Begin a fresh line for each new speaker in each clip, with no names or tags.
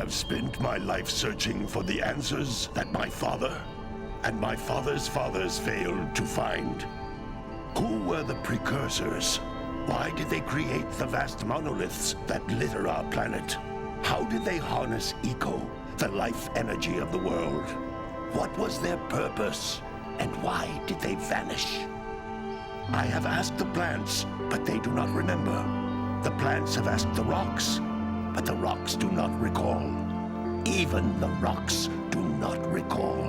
have spent my life searching for the answers that my father and my father's fathers failed to find. Who were the precursors? Why did they create the vast monoliths that litter our planet? How did they harness eco, the life energy of the world? What was their purpose? And why did they vanish? I have asked the plants, but they do not remember. The plants have asked the rocks, but the rocks do not recall. Even the rocks do not recall.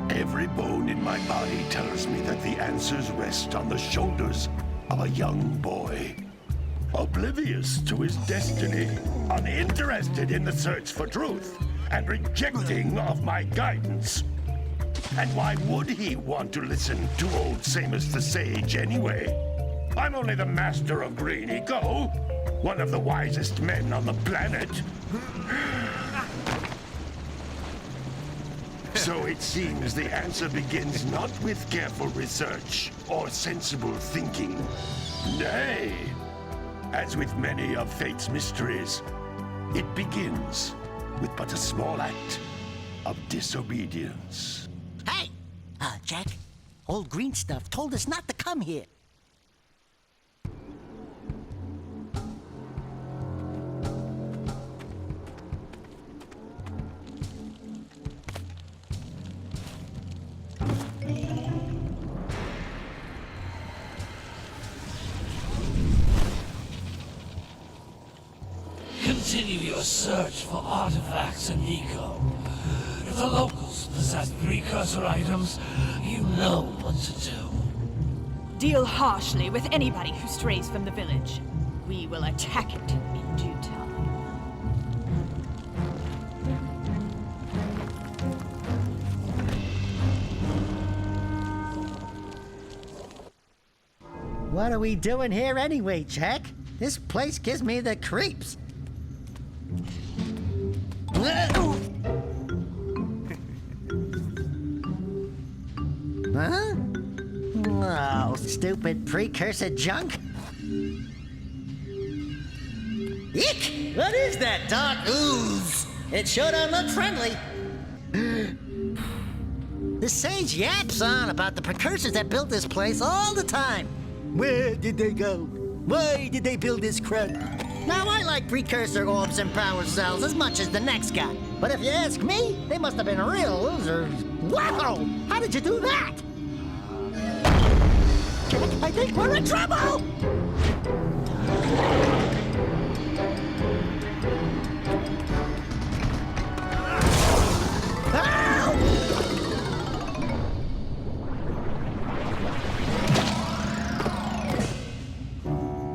Every bone in my body tells me that the answers rest on the shoulders of a young boy. Oblivious to his destiny, uninterested in the search for truth, and rejecting of my guidance. And why would he want to listen to old Samus the Sage anyway? I'm only the master of green eco, one of the wisest men on the planet. So it seems the answer begins not with careful research or sensible thinking. Nay, as with many of fate's mysteries, it begins with but a small act of disobedience.
Hey! Jak, old green stuff told us not to come here.
Continue your search for artifacts and eco. If the locals possess precursor items, you know what to do.
Deal harshly with anybody who strays from the village. We will attack it in due time.
What are we doing here anyway, Jak? This place gives me the creeps. Huh? Oh, stupid precursor junk. Eek! What is that dark ooze? It sure don't look friendly. The sage yaps on about the precursors that built this place all the time. Where did they go? Why did they build this crud? Now, I like precursor orbs and power cells as much as the next guy. But if you ask me, they must have been real losers. Wow! How did you do that? Jak, I think we're in trouble!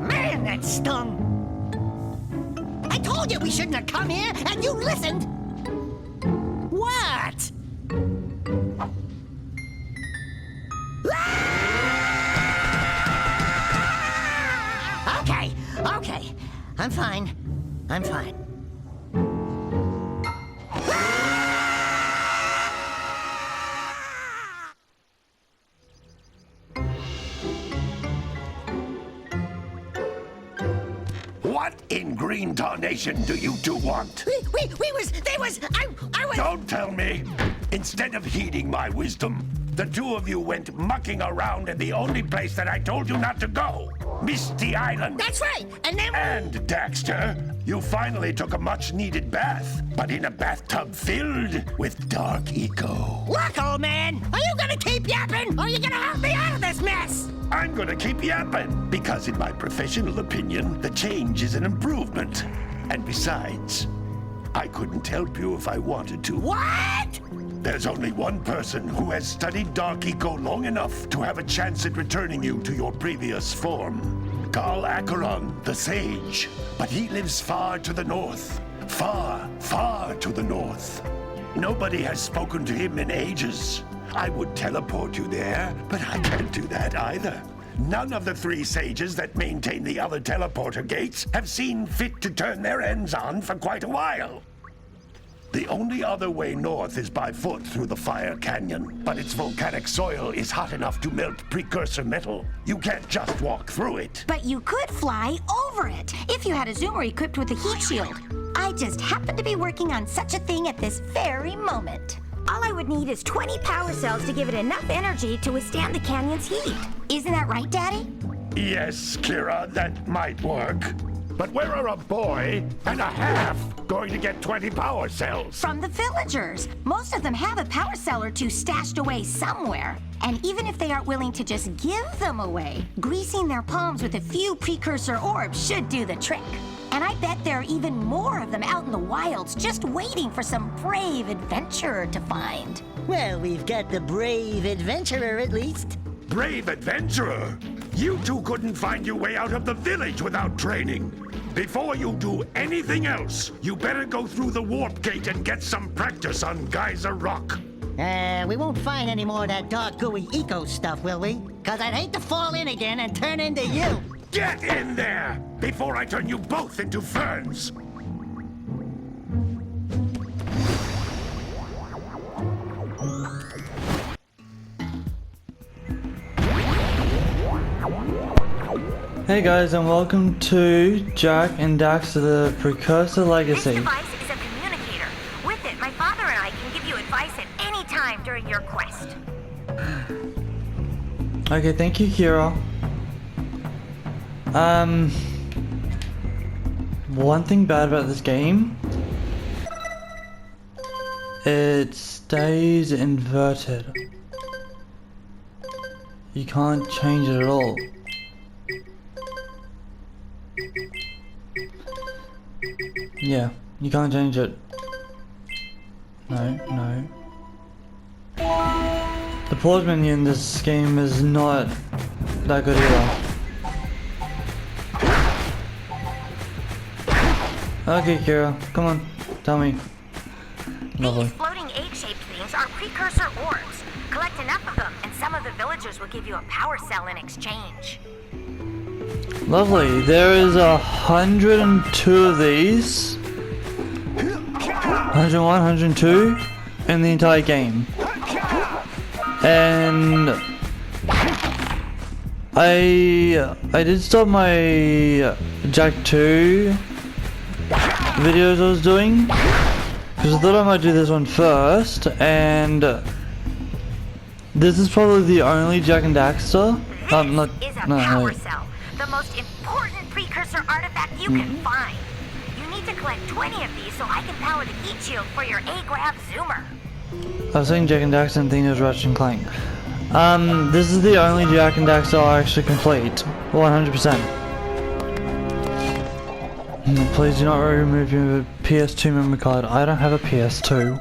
Man, that stung! I told you we shouldn't have come here, and you listened! What? Okay. I'm fine.
What in green tarnation do you two want?
I was...
Don't tell me! Instead of heeding my wisdom, the two of you went mucking around in the only place that I told you not to go. Misty Island.
That's right, and then...
And, Daxter, you finally took a much-needed bath, but in a bathtub filled with dark eco.
Look, old man, are you gonna keep yapping, or are you gonna help me out of this mess?
I'm gonna keep yapping, because in my professional opinion, the change is an improvement. And besides, I couldn't help you if I wanted to.
What?
There's only one person who has studied dark eco long enough to have a chance at returning you to your previous form. Carl Acheron, the Sage. But he lives far to the north. Far, far to the north. Nobody has spoken to him in ages. I would teleport you there, but I can't do that either. None of the three sages that maintain the other teleporter gates have seen fit to turn their ends on for quite a while. The only other way north is by foot through the Fire Canyon, but its volcanic soil is hot enough to melt precursor metal. You can't just walk through it.
But you could fly over it, if you had a zoomer equipped with a heat shield. I just happen to be working on such a thing at this very moment. All I would need is 20 power cells to give it enough energy to withstand the canyon's heat. Isn't that right, Daddy?
Yes, Kira, that might work. But where are a boy and a half going to get 20 power cells?
From the villagers. Most of them have a power cell or two stashed away somewhere. And even if they aren't willing to just give them away, greasing their palms with a few precursor orbs should do the trick. And I bet there are even more of them out in the wilds just waiting for some brave adventurer to find.
Well, we've got the brave adventurer at least.
Brave adventurer! You two couldn't find your way out of the village without training. Before you do anything else, you better go through the warp gate and get some practice on Geyser Rock.
We won't find any more of that dark gooey eco stuff, will we? 'Cause I'd hate to fall in again and turn into you.
Get in there before I turn you both into ferns.
Hey guys, and welcome to Jak and Daxter, the Precursor Legacy.
This device is a communicator. With it, my father and I can give you advice at any time during your quest.
Okay, thank you, Kira. One thing bad about this game, it stays inverted. You can't change it at all. Yeah, you can't change it. No. The pause menu in this game is not that good either. Okay, Kira, come on, tell me. Lovely.
These floating egg-shaped things are precursor orbs. Collect enough of them, and some of the villagers will give you a power cell in exchange.
Lovely. There is 102 of these. 101, 102 in the entire game. And I did stop my Jak 2 videos I was doing because I thought I might do this one first, and this is probably the only Jak and Daxter.
This is a power cell, the most important precursor artifact you can find. You need to collect 20 of these so I can power the heat shield for your A-Grav zoomer.
I was saying Jak and Daxter and thinking it was Ratchet and Clank. This is the only Jak and Daxter I actually complete, 100%. Please do not remove your PS2 memory card. I don't have a PS2.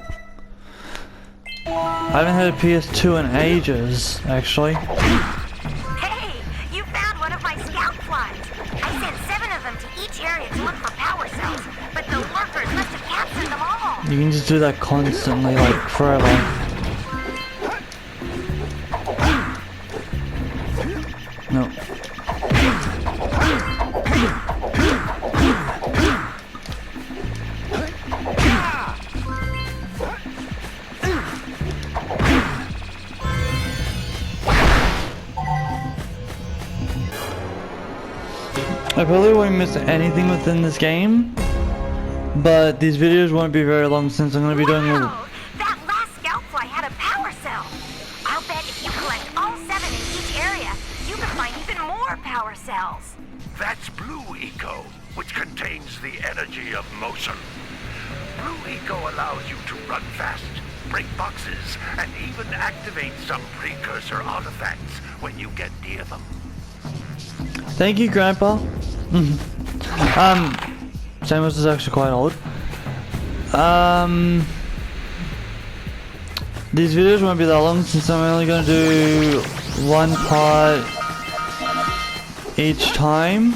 I haven't had a PS2 in ages, actually.
Hey, you found one of my scout flies. I sent 7 of them to each area to look for power cells, but the lurkers must have captured them all.
You can just do that constantly, like forever. No. I probably won't miss anything within this game, but these videos won't be very long since I'm going to be doing
Wow, that last scout fly had a power cell. I'll bet if you collect all 7 in each area, you can find even more power cells.
That's Blue Eco, which contains the energy of motion. Blue Eco allows you to run fast, break boxes, and even activate some precursor artifacts when you get near them.
Thank you, Grandpa. Samus is actually quite old. These videos won't be that long since I'm only going to do one part each time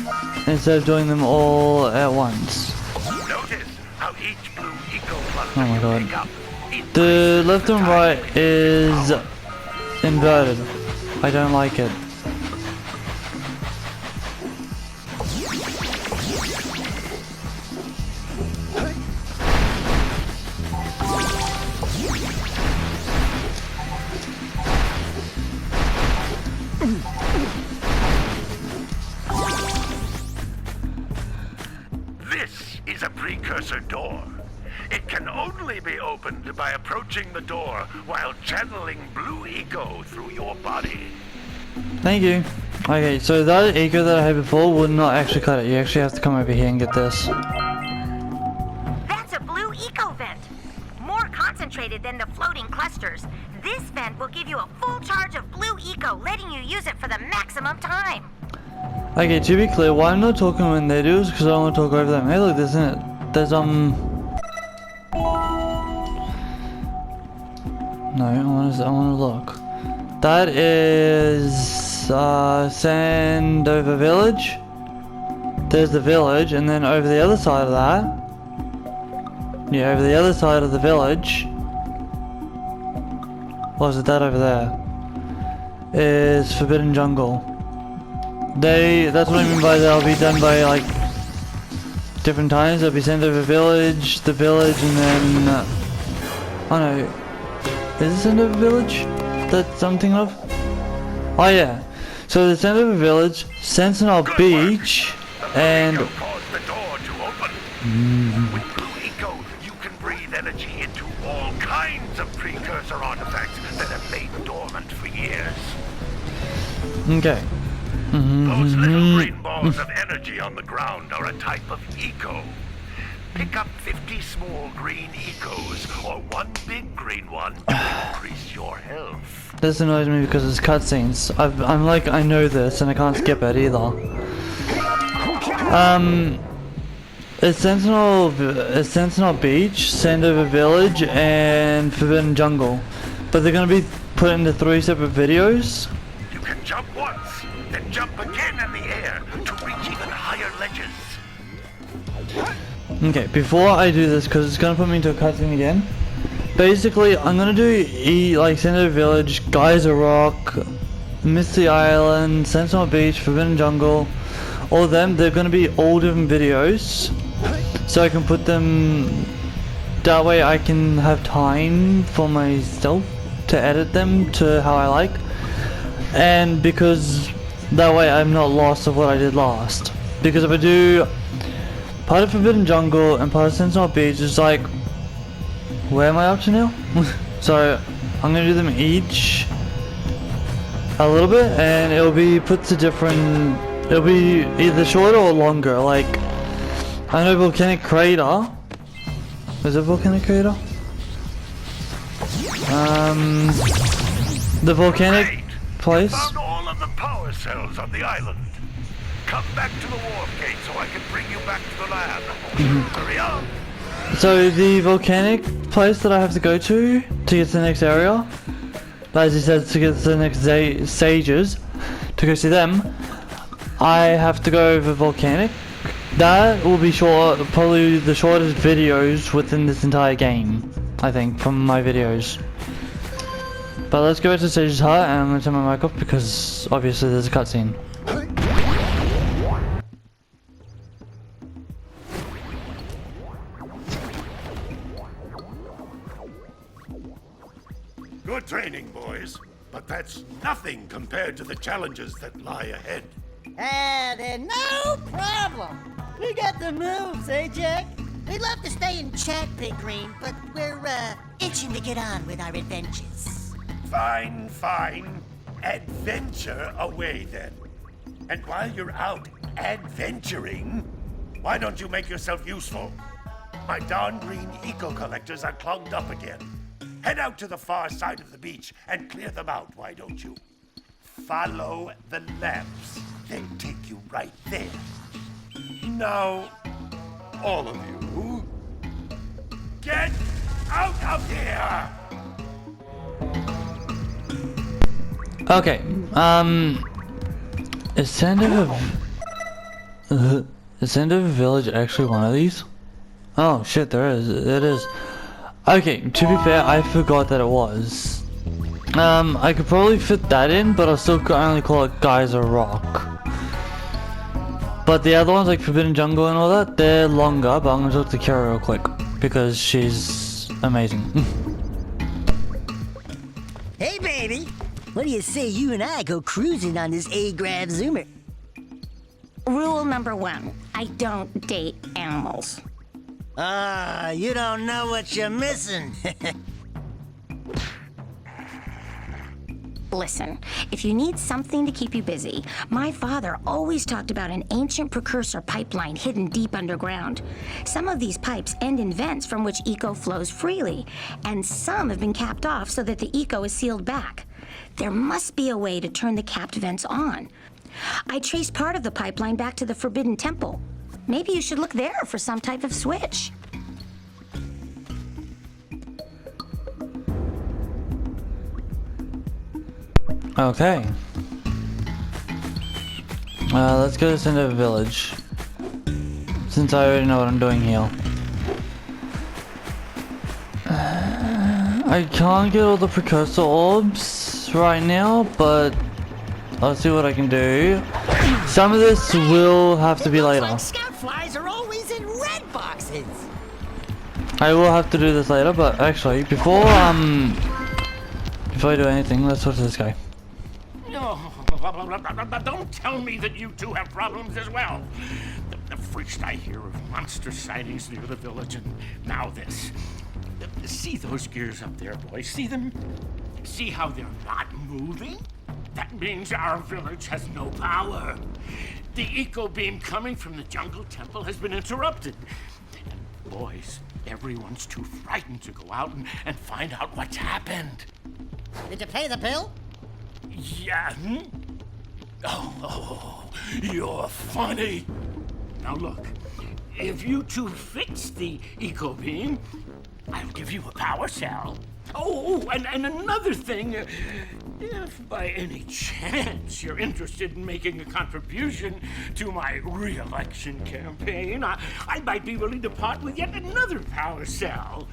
instead of doing them all at once.
Notice how each Blue Eco
Oh my god. The left and right is inverted. I don't like it.
This is a precursor door. It can only be opened by approaching the door while channeling blue eco through your body.
Thank you. Okay, so that eco that I had before would not actually cut it. You actually have to come over here and get this.
That's a blue eco vent. More concentrated than the floating clusters. This vent will give you a full charge of blue eco, letting you use it for the maximum time.
Okay, to be clear, why I'm not talking when they do is because I don't want to talk over them. Hey, look, there's there's no, I want to look. That is Sandover Village. There's the village, and then over the other side of that, yeah, over the other side of the village, or is it that over there? Is Forbidden Jungle. That's what I mean by they'll be done by like different times. They'll be sent over village, the village, and then oh no, is it sent over village? That's something of. Oh yeah, so the sent over village, Sentinel Beach, and.
Cause the door to open. With blue eco, you can breathe energy into all kinds of precursor artifacts that have lain dormant for years.
Okay.
Those little green balls of energy on the ground are a type of eco. Pick up 50 small green ecos, or one big green one to increase your health.
This annoys me because it's cutscenes. I'm like, I know this and I can't skip it either. It's Sentinel Beach, Sandover Village, and Forbidden Jungle. But they're gonna be put into 3 separate videos.
You can jump once, then jump again in the air to reach even higher ledges.
Okay, before I do this, because it's gonna put me into a cutscene again. Basically, I'm gonna do like Sandover Village, Geyser Rock, Misty Island, Sentinel Beach, Forbidden Jungle, all of them. They're gonna be all different videos, so I can put them. That way, I can have time for myself to edit them to how I like, and because that way I'm not lost of what I did last. Because if I do part of Forbidden Jungle and part of Sentinel Beach, it's like, where am I up to now? So I'm gonna do them each a little bit, and it'll be put to different. It'll be either shorter or longer. Like I know Volcanic Crater. Is it Volcanic Crater? The volcanic place.
Found all of the power cells on the island. Come back to the wharf gate so I can bring you back to the lab. Hurry up!
So the volcanic place that I have to go to get to the next area, as he says, to get to the next sages, to go see them, I have to go over volcanic. That will be short, probably the shortest videos within this entire game, I think, from my videos. But let's go back to Sage's hut, and I'm going to turn my mic off because obviously there's a cutscene.
Good training, boys. But that's nothing compared to the challenges that lie ahead.
Then no problem. We got the moves, eh, Jack? We'd love to stay in chat, Big Green, but we're, itching to get on with our adventures.
Fine, fine. Adventure away then. And while you're out adventuring, why don't you make yourself useful? My darn green eco collectors are clogged up again. Head out to the far side of the beach and clear them out, why don't you? Follow the lamps. They'll take you right there. Now, all of you, get out of here!
Okay, is Sandover Village actually one of these? Oh shit, there is. It is. Okay, to be fair, I forgot that it was. I could probably fit that in, but I'll still only call it Geyser Rock. But the other ones, like Forbidden Jungle and all that, they're longer, but I'm gonna talk to Kara real quick, because she's amazing.
Hey, baby. What do you say you and I go cruising on this A-Grav Zoomer?
Rule number 1, I don't date animals.
Ah, you don't know what you're missing.
Listen, if you need something to keep you busy, my father always talked about an ancient precursor pipeline hidden deep underground. Some of these pipes end in vents from which eco flows freely, and some have been capped off so that the eco is sealed back. There must be a way to turn the capped vents on. I traced part of the pipeline back to the Forbidden Temple. Maybe you should look there for some type of switch.
Okay. Let's go to the center of the village. Since I already know what I'm doing here. I can't get all the precursor orbs right now, but I'll see what I can do. Some of this will have to be later.
Like scout flies are always in red boxes.
I will have to do this later, but actually, before I do anything, let's talk to this guy.
No, don't tell me that you two have problems as well. The first I hear of monster sightings near the village, and now this. See those gears up there, boys? See them? See how they're not moving? That means our village has no power. The eco beam coming from the jungle temple has been interrupted. And boys, everyone's too frightened to go out and find out what's happened.
Did you pay the bill?
Yeah. Oh, you're funny. Now look, if you two fix the eco beam, I'll give you a power cell. Oh, and another thing, if by any chance you're interested in making a contribution to my re-election campaign, I might be willing to part with yet another power cell.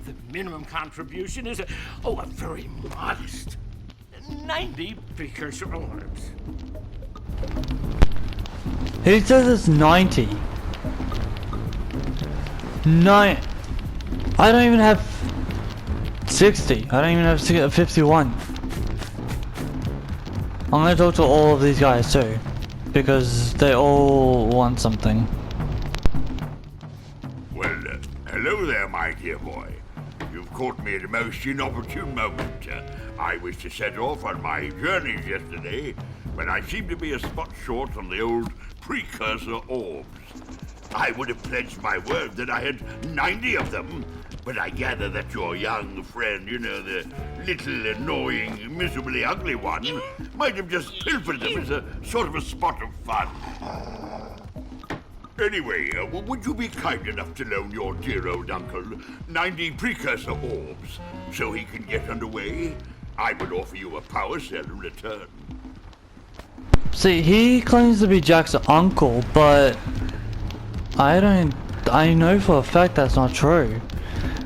The minimum contribution is a very modest 90 precursor orbs.
He says it's 90. I don't even have 60. I don't even have 51. I'm gonna talk to all of these guys too, because they all want something.
Well, hello there, my dear boy. You've caught me at a most inopportune moment. I was to set off on my journeys yesterday, but I seem to be a spot short on the old precursor orbs. I would have pledged my word that I had 90 of them, but I gather that your young friend, you know, the little annoying, miserably ugly one, might have just pilfered them as a sort of a spot of fun. Anyway, would you be kind enough to loan your dear old uncle 90 precursor orbs so he can get underway? I would offer you a power cell in return.
See, he claims to be Jack's uncle, but I know for a fact that's not true.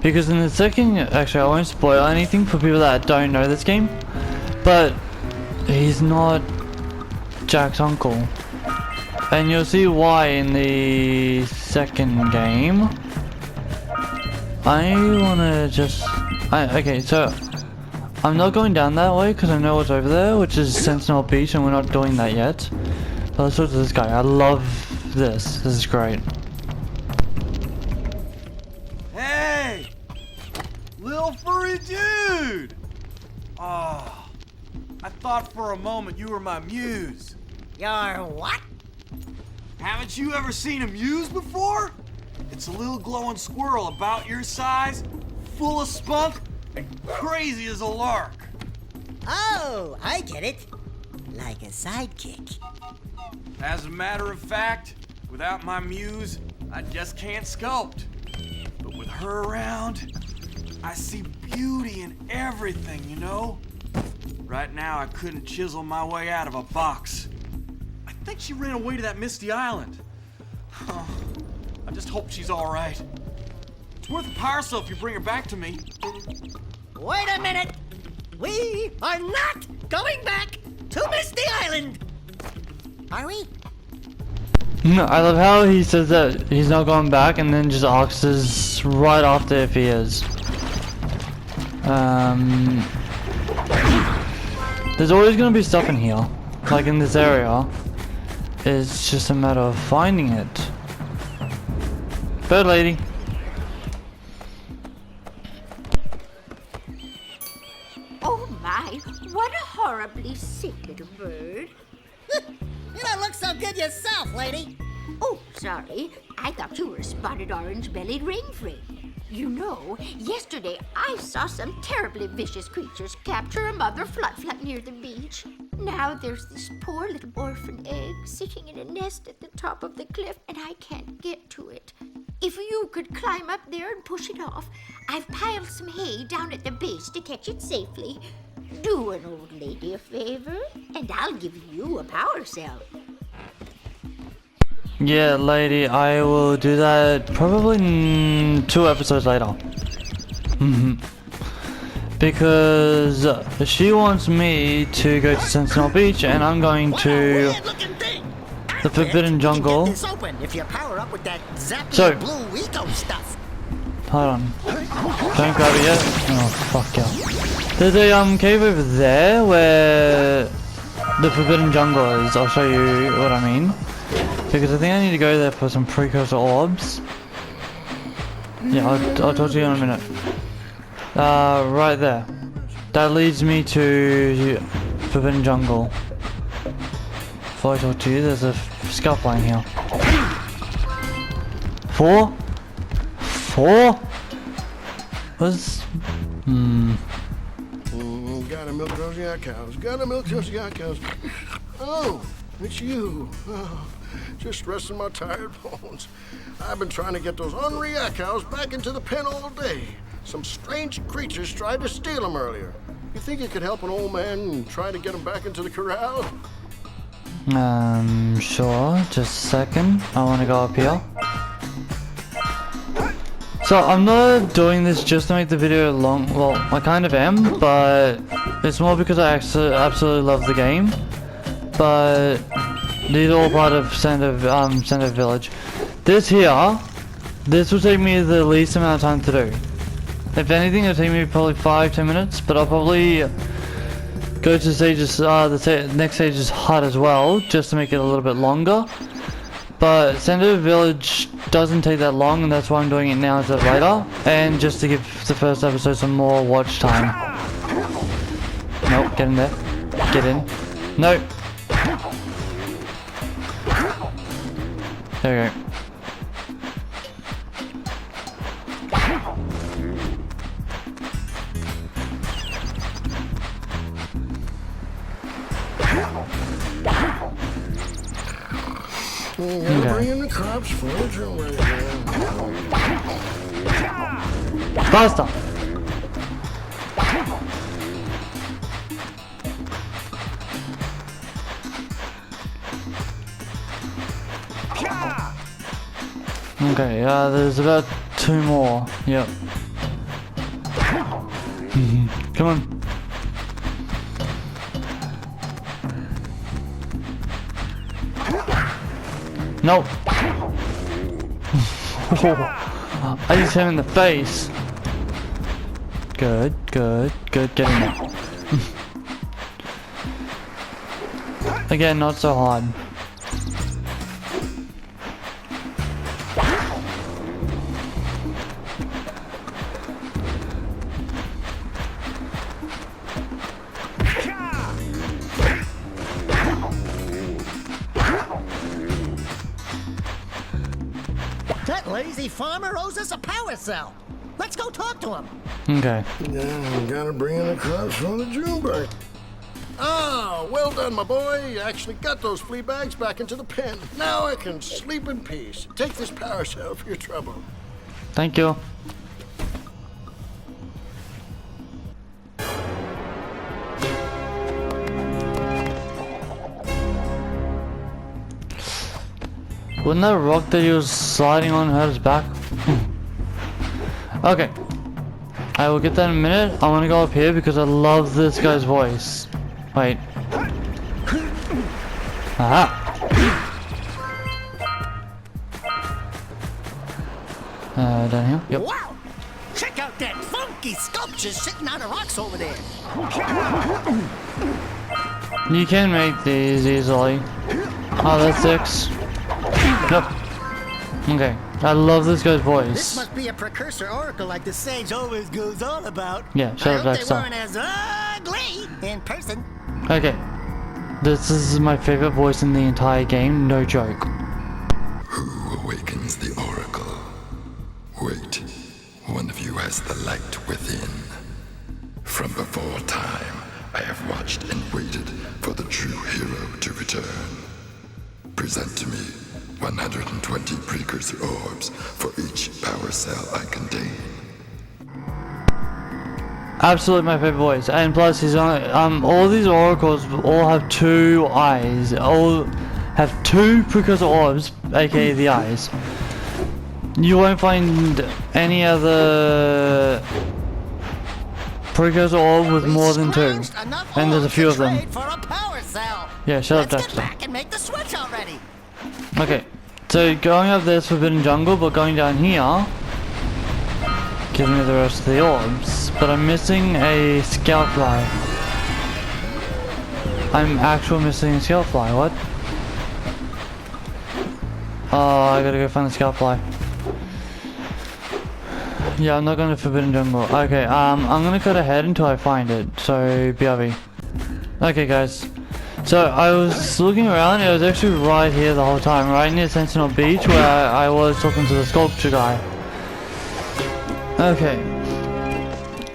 Because in the second, actually I won't spoil anything for people that don't know this game, but he's not Jack's uncle. And you'll see why in the second game. I wanna just... okay, so I'm not going down that way because I know what's over there, which is Sentinel Beach, and we're not doing that yet. But let's talk to this guy. I love this. This is great.
Hey! Little furry dude! Oh, I thought for a moment you were my muse.
Your what?
Haven't you ever seen a muse before? It's a little glowing squirrel about your size, full of spunk, and crazy as a lark.
Oh, I get it. Like a sidekick.
As a matter of fact, without my muse, I just can't sculpt. But with her around, I see beauty in everything, you know? Right now, I couldn't chisel my way out of a box. I think she ran away to that misty island. Oh, I just hope she's all right. It's worth a power cell if you bring her back to me.
Wait a minute! We are not going back to Misty Island! Are we?
No, I love how he says that he's not going back and then just asks us right after if he is. There's always gonna be stuff in here, like in this area. It's just a matter of finding it. Bird lady.
my, what a horribly sick little bird.
You don't look so good yourself, lady.
Oh, sorry. I thought you were a spotted orange-bellied rainfrey. You know, yesterday I saw some terribly vicious creatures capture a mother flut near the beach. Now there's this poor little orphan egg sitting in a nest at the top of the cliff, and I can't get to it. If you could climb up there and push it off, I've piled some hay down at the base to catch it safely. Do an old lady a favor, and I'll give you a power cell.
Yeah, lady, I will do that probably 2 episodes later. Because she wants me to go to Sentinel Beach, and I'm going to the Forbidden Jungle.
This open if you power up with that zappy
So-
blue eco stuff.
Hold on. Don't grab it yet. Oh, fuck yeah. There's a cave over there where the Forbidden Jungle is. I'll show you what I mean. Because I think I need to go there for some precursor orbs. Yeah, I'll talk to you in a minute. Right there. That leads me to Forbidden Jungle. Before I talk to you, there's a scuff line here. 4? 4? What's...
Gotta milk those yak cows. Gotta milk those yak cows. Oh, it's you. Oh, just resting my tired bones. I've been trying to get those ornery yak cows back into the pen all day. Some strange creatures tried to steal them earlier. You think you could help an old man and try to get them back into the corral?
Sure. Just a second. I want to go up here. So I'm not doing this just to make the video long. Well, I kind of am, but it's more because I actually absolutely love the game. But these are all part of Center Village. This will take me the least amount of time to do. If anything, it'll take me probably 5-10 minutes. But I'll probably go to stages, the next stage's hut as well, just to make it a little bit longer. But Center Village doesn't take that long, and that's why I'm doing it now instead of later. And just to give the first episode some more watch time. Nope, get in there. Get in. Nope. There we go.
Gotta bring in the crops for the drill right now.
Faster! Okay, there's about 2 more. Yep. Come on. Nope. I just hit him in the face. Good, good, good. Get in there. Again, not so hard.
That lazy farmer owes us a power cell. Let's go talk to him.
Okay.
Yeah, gotta bring in the crops for the June break. Ah, well done, my boy. You actually got those flea bags back into the pen. Now I can sleep in peace. Take this power cell for your trouble.
Thank you. Wouldn't that rock that he was sliding on hurt his back? Okay. I will get that in a minute. I want to go up here because I love this guy's voice. Wait. Aha! Down here? Yep.
Wow! Check out that funky sculpture sitting on the rocks over there.
You can make these easily. Oh, that's 6. Nope. Okay. I love this guy's voice.
This must be a precursor oracle like the sage always goes on about.
Yeah, shut up,
I hope they
Daxter.
weren't as ugly in person.
Okay. This is my favorite voice in the entire game, no joke.
Who awakens the oracle? Wait, one of you has the light within. From before time, I have watched and waited for the true hero to return. Present to me 120 precursor orbs for each power cell I contain.
Absolutely my favorite voice, and plus he's on. All these oracles all have 2 eyes. All have 2 precursor orbs, aka the eyes. You won't find any other precursor orb with more than 2, and there's a few of them. Yeah, shut up, Daxter.
Back and make the switch already.
Okay, so going up this forbidden jungle, but going down here gives me the rest of the orbs. But I'm missing a scout fly. I'm actually missing a scout fly. What? Oh, I gotta go find the scout fly. Yeah, I'm not going to forbidden jungle. Okay, I'm gonna cut ahead until I find it. So BRB. Okay, guys. So I was looking around. It was actually right here the whole time, right near Sentinel Beach, where I was talking to the sculpture guy. Okay.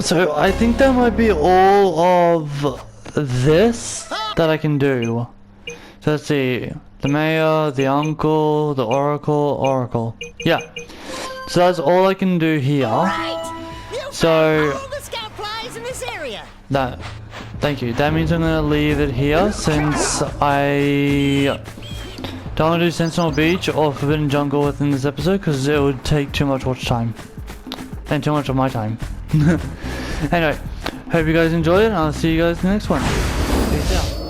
So I think that might be all of this that I can do. So let's see. The mayor, the uncle, the oracle. Yeah. So that's all I can do here. So
All the scout flies in this area.
thank you. That means I'm gonna leave it here since I don't want to do Sentinel Beach or Forbidden Jungle within this episode because it would take too much watch time. And too much of my time. Anyway, hope you guys enjoyed it, and I'll see you guys in the next one. Peace out.